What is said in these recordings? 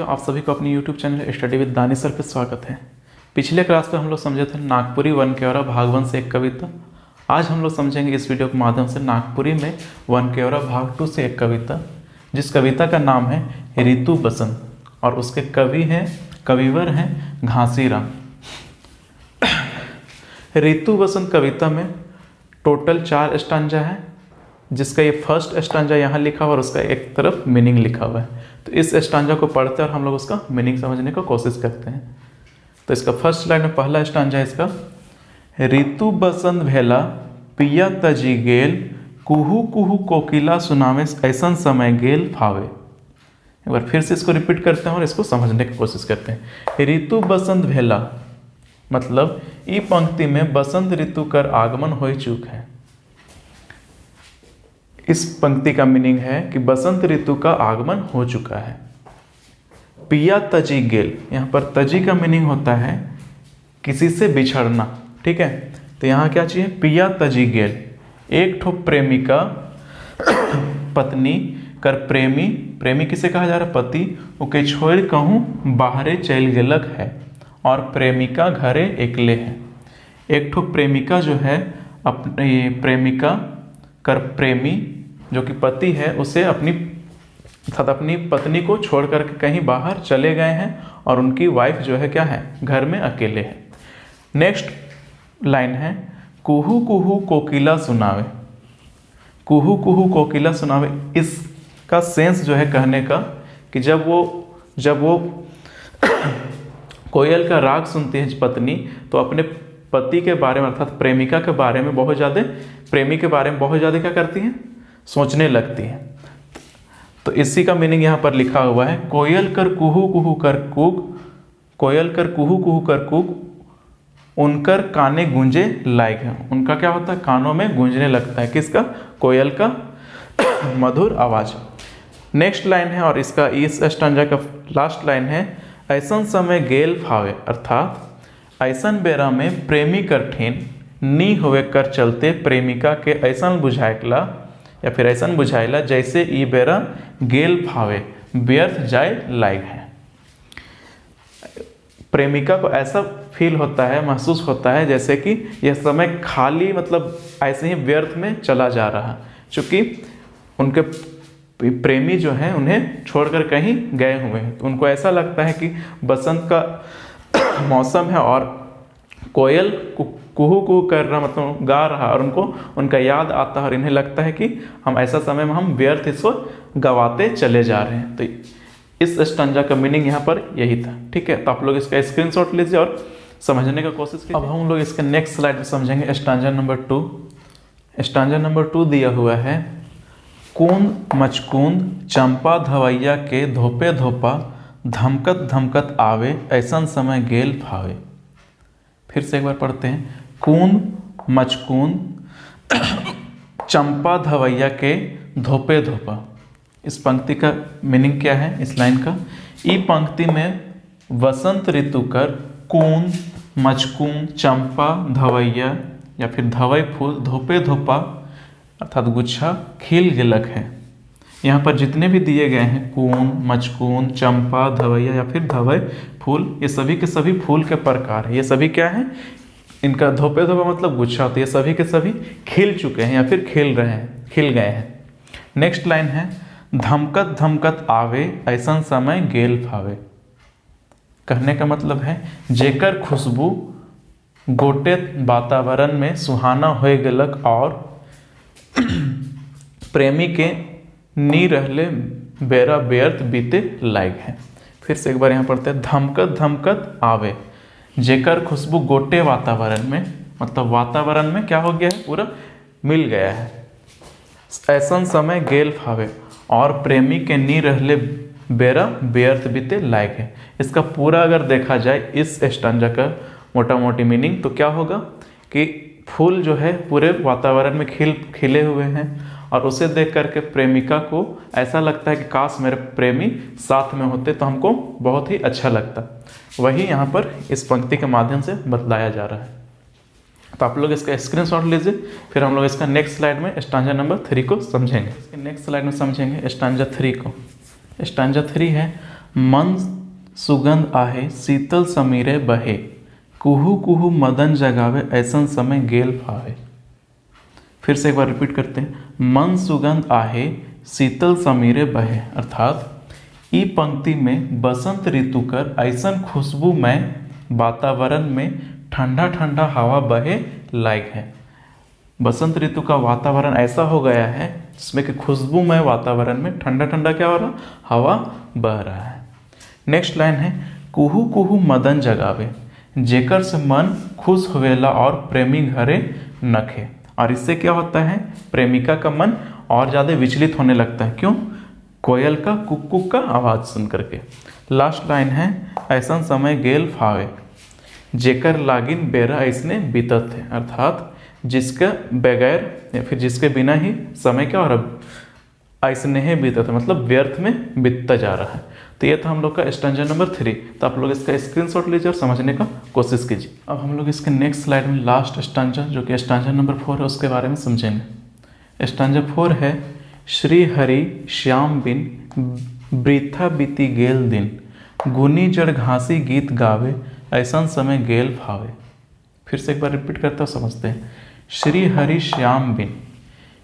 आप सभी को अपनी YouTube channel study with Danish sir पे स्वागत है। पिछले क्लास में हम लोग समझे थे नागपुरी वन केवरा भाग 1 से एक कविता। आज हम लोग समझेंगे इस वीडियो के माध्यम से नागपुरी में वन केवरा भाग 2 से एक कविता, जिस कविता का नाम है ऋतु बसंत और उसके कविवर हैं घासीराम। ऋतु बसंत कविता में टोटल 4 स्टांजा है, जिसका ये फर्स्ट स्टांजा यहाँ लिखा हुआ और उसका एक तरफ मीनिंग लिखा हुआ है। तो इस स्टांजा को पढ़ते हैं और हम लोग उसका मीनिंग समझने की कोशिश करते हैं। तो इसका फर्स्ट लाइन में पहला स्टांजा है इसका, ऋतु बसंत भेला पिया तजी गेल कुहू कुहू कोकिला सुनावे ऐसन समय गेल फावे। एक बार फिर से इसको रिपीट करते हैं और इसको समझने की कोशिश करते हैं। ऋतु बसंत भेला मतलब ई पंक्ति में बसंत ऋतु कर आगमन हो चुक है। इस पंक्ति का मीनिंग है कि बसंत ऋतु का आगमन हो चुका है। पिया तजी गेल, यहाँ पर तजी का मीनिंग होता है किसी से बिछड़ना, ठीक है। तो यहाँ क्या चाहिए, पिया तजी गेल, एक ठो प्रेमिका पत्नी कर प्रेमी, प्रेमी किसे कहा जा रहा है, पति, ओके छोड़ कहूँ बाहरे चल गेलक है और प्रेमिका घरे एकले है। एक ठो प्रेमिका जो है अपने प्रेमिका कर प्रेमी जो कि पति है उसे अपनी पत्नी को छोड़ करके कहीं बाहर चले गए हैं और उनकी वाइफ जो है क्या है, घर में अकेले है। नेक्स्ट लाइन है कुहू कुहू कोकिला सुनावे। कुहू कुहू कोकिला सुनावे, इसका सेंस जो है कहने का कि जब वो कोयल का राग सुनती है पत्नी, तो अपने पति के बारे में अर्थात प्रेमिका के बारे में बहुत ज़्यादा, प्रेमी के बारे में बहुत ज़्यादा क्या करती हैं, सोचने लगती हैं। तो इसी का मीनिंग यहाँ पर लिखा हुआ है, कोयल कर कुहू कुहू कर कूक, कोयल कर कुहू कुहू कर कूक उनकर काने गूंजे लायक है। उनका क्या होता है, कानों में गूंजने लगता है, किसका, कोयल का मधुर आवाज। नेक्स्ट लाइन है और इसका इस स्टैंजा का लास्ट लाइन है, ऐसन समय गेल फावे, अर्थात ऐसन बेरा में प्रेमी कर ठेन नी होवे कर चलते प्रेमिका के ऐसन बुझायला या फिर ऐसन बुझाइला जैसे ई बेरा गेल फावे व्यर्थ जाए लायक है। प्रेमिका को ऐसा फील होता है, महसूस होता है जैसे कि यह समय खाली मतलब ऐसे ही व्यर्थ में चला जा रहा, चूँकि उनके प्रेमी जो हैं उन्हें छोड़कर कहीं गए हुए हैं। तो उनको ऐसा लगता है कि बसंत का मौसम है और कोयल कुहू कुहू कर रहा मतलब गा रहा और उनको उनका याद आता है और इन्हें लगता है कि हम ऐसा समय में हम व्यर्थ इसको गवाते चले जा रहे हैं। तो इस स्टैंजा का मीनिंग यहाँ पर यही था, ठीक है। तो आप लोग इसका स्क्रीनशॉट लीजिए और समझने का कोशिश कीजिए। अब हम लोग इसके नेक्स्ट स्लाइड में समझेंगे स्टैंजा नंबर 2। स्टैंजा नंबर 2 दिया हुआ है, कूंद मचकूंद चंपा धवैया के धोपे धोपा धमकत धमकत आवे ऐसन समय गेल फावे। फिर से एक बार पढ़ते हैं, कूंद मचकूंद चंपा धवैया के धोपे धोपा। इस पंक्ति का मीनिंग क्या है, इस लाइन का, ई पंक्ति में वसंत ऋतु कर कूंद मचकूंद चंपा धवैया या फिर धवई फूल धोपे धोपा अर्थात गुच्छा खिल गिलक है। यहाँ पर जितने भी दिए गए हैं कूंद मचकूंद चंपा धवैया या फिर धवई फूल, ये सभी के सभी फूल के प्रकार है। ये सभी क्या है, इनका धोपे धोपा मतलब गुच्छा होता है, ये सभी के सभी खिल चुके हैं या फिर खिल रहे हैं, खिल गए हैं। नेक्स्ट लाइन है धमकत धमकत आवे ऐसन समय गेल फावे। कहने का मतलब है जेकर खुशबू गोटे वातावरण में सुहाना हो गलक और प्रेमी के नी रहले बेरा व्यर्थ बीते लायक है। फिर से एक बार यहाँ पढ़ते हैं, धमकत धमकत आवे, जेकर खुशबू गोटे वातावरण में मतलब वातावरण में क्या हो गया है, पूरा मिल गया है, ऐसन समय गेल फावे और प्रेमी के नी रहले बेरा व्यर्थ बीते लायक है। इसका पूरा अगर देखा जाए इस स्टैंजा का मोटा मोटी मीनिंग तो क्या होगा कि फूल जो है पूरे वातावरण में खिले हुए हैं और उसे देख करके प्रेमिका को ऐसा लगता है कि काश मेरे प्रेमी साथ में होते तो हमको बहुत ही अच्छा लगता। वही यहाँ पर इस पंक्ति के माध्यम से बतलाया जा रहा है। तो आप लोग इसका स्क्रीनशॉट लीजिए, फिर हम लोग इसका नेक्स्ट स्लाइड में स्टांजा नंबर 3 को समझेंगे। इसके नेक्स्ट स्लाइड में समझेंगे स्टांजा 3 को। स्टांजा 3 है, मन सुगंध आहे शीतल समीरे बहे, कुहू कुहू मदन जगावे ऐसन समय गेल फावे। फिर से एक बार रिपीट करते हैं, मन सुगंध आहे शीतल समीरे बहे, अर्थात ई पंक्ति में बसंत ऋतु कर ऐसन खुशबू में वातावरण में ठंडा ठंडा हवा बहे लायक है। बसंत ऋतु का वातावरण ऐसा हो गया है जिसमें कि खुशबू में वातावरण में ठंडा ठंडा क्या हो रहा, हवा बह रहा है। नेक्स्ट लाइन है, कुहू कुहू मदन जगावे, जेकर से मन खुश होवेला और प्रेमी घरे नखे। और इससे क्या होता है, प्रेमिका का मन और ज़्यादा विचलित होने लगता है। क्यों? कोयल का कुक कुक का आवाज़ सुन करके। लास्ट लाइन है, ऐसा समय गेल फावे, जेकर लागिन बेरा ऐसने बीतत है, अर्थात जिसके बगैर या फिर जिसके बिना ही समय क्या और ऐसने ही बीतत है, मतलब व्यर्थ में बीतता जा रहा है। तो ये था हम लोग का स्टैंजा नंबर 3। तो आप लोग इसका स्क्रीनशॉट लीजिए और समझने का कोशिश कीजिए। अब हम लोग इसके नेक्स्ट स्लाइड में लास्ट स्टैंजा जो कि स्टैंजा नंबर 4 है उसके बारे में समझेंगे। स्टैंजा 4 है, श्री हरि श्याम बिन वृथा बीती गेल दिन, गुनी जड़ घासी गीत गावे ऐसा समय गेल फावे। फिर से एक बार रिपीट करते हो, समझते हैं। श्री हरि श्याम बिन,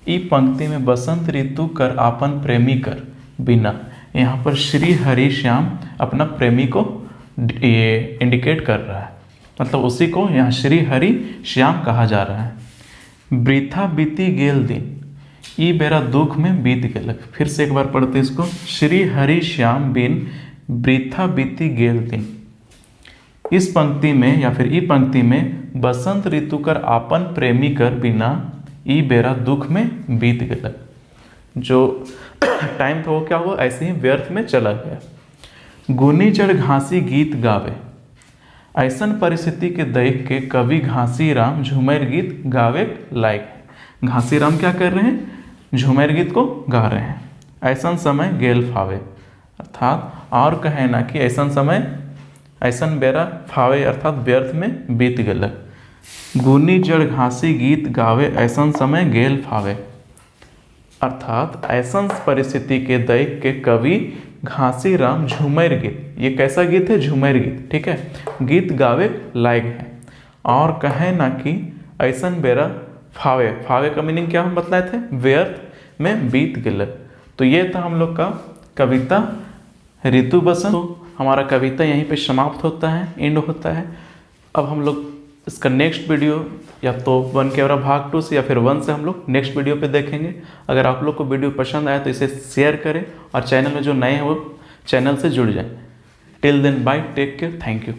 ई पंक्ति में बसंत ऋतु कर आपन प्रेमी कर बिना, यहाँ पर श्री हरि श्याम अपना प्रेमी को ये इंडिकेट कर रहा है, मतलब उसी को यहाँ श्री हरि श्याम कहा जा रहा है। वृथा बीती गेल दिन, ई बेरा दुख में बीत गेलक। फिर से एक बार पढ़ते इसको, श्री हरि श्याम बिन वृथा बीती गेल दिन। इस पंक्ति में या फिर ई पंक्ति में बसंत ऋतु कर आपन प्रेमी कर बिना, ई बेरा दुख में बीत गेलक। जो टाइम था वो क्या हुआ, ऐसे ही व्यर्थ में चला गया। गुनी जड़ घासी गीत गावे, ऐसन परिस्थिति के देख के कवि घासी राम झूमर गीत गावे लायक है। घासी राम क्या कर रहे हैं, झूमर गीत को गा रहे हैं। ऐसन समय गेल फावे, अर्थात और कहे ना कि ऐसन समय ऐसन बेरा फावे, अर्थात व्यर्थ में बीत गेलक। गुनी जड़ घासी गीत गावे ऐसन समय गेल फावे, अर्थात ऐसन परिस्थिति के देख के कवि घासी राम झूमर गीत, ये कैसा गीत है, झूमर गीत, ठीक है, गीत गावे लायक है। और कहे ना कि ऐसन बेरा फावे, फावे का मीनिंग क्या हम बतलाए थे, व्यर्थ में बीत गेलक। तो ये था हम लोग का कविता ऋतु बसंत। तो हमारा कविता यहीं पे समाप्त होता है, एंड होता है। अब हम लोग इसका नेक्स्ट वीडियो या तो 1 कैमरा भाग 2 से या फिर 1 से हम लोग नेक्स्ट वीडियो पे देखेंगे। अगर आप लोग को वीडियो पसंद आया तो इसे शेयर करें और चैनल में जो नए हैं वो चैनल से जुड़ जाएं। Till then bye, take care, thank you.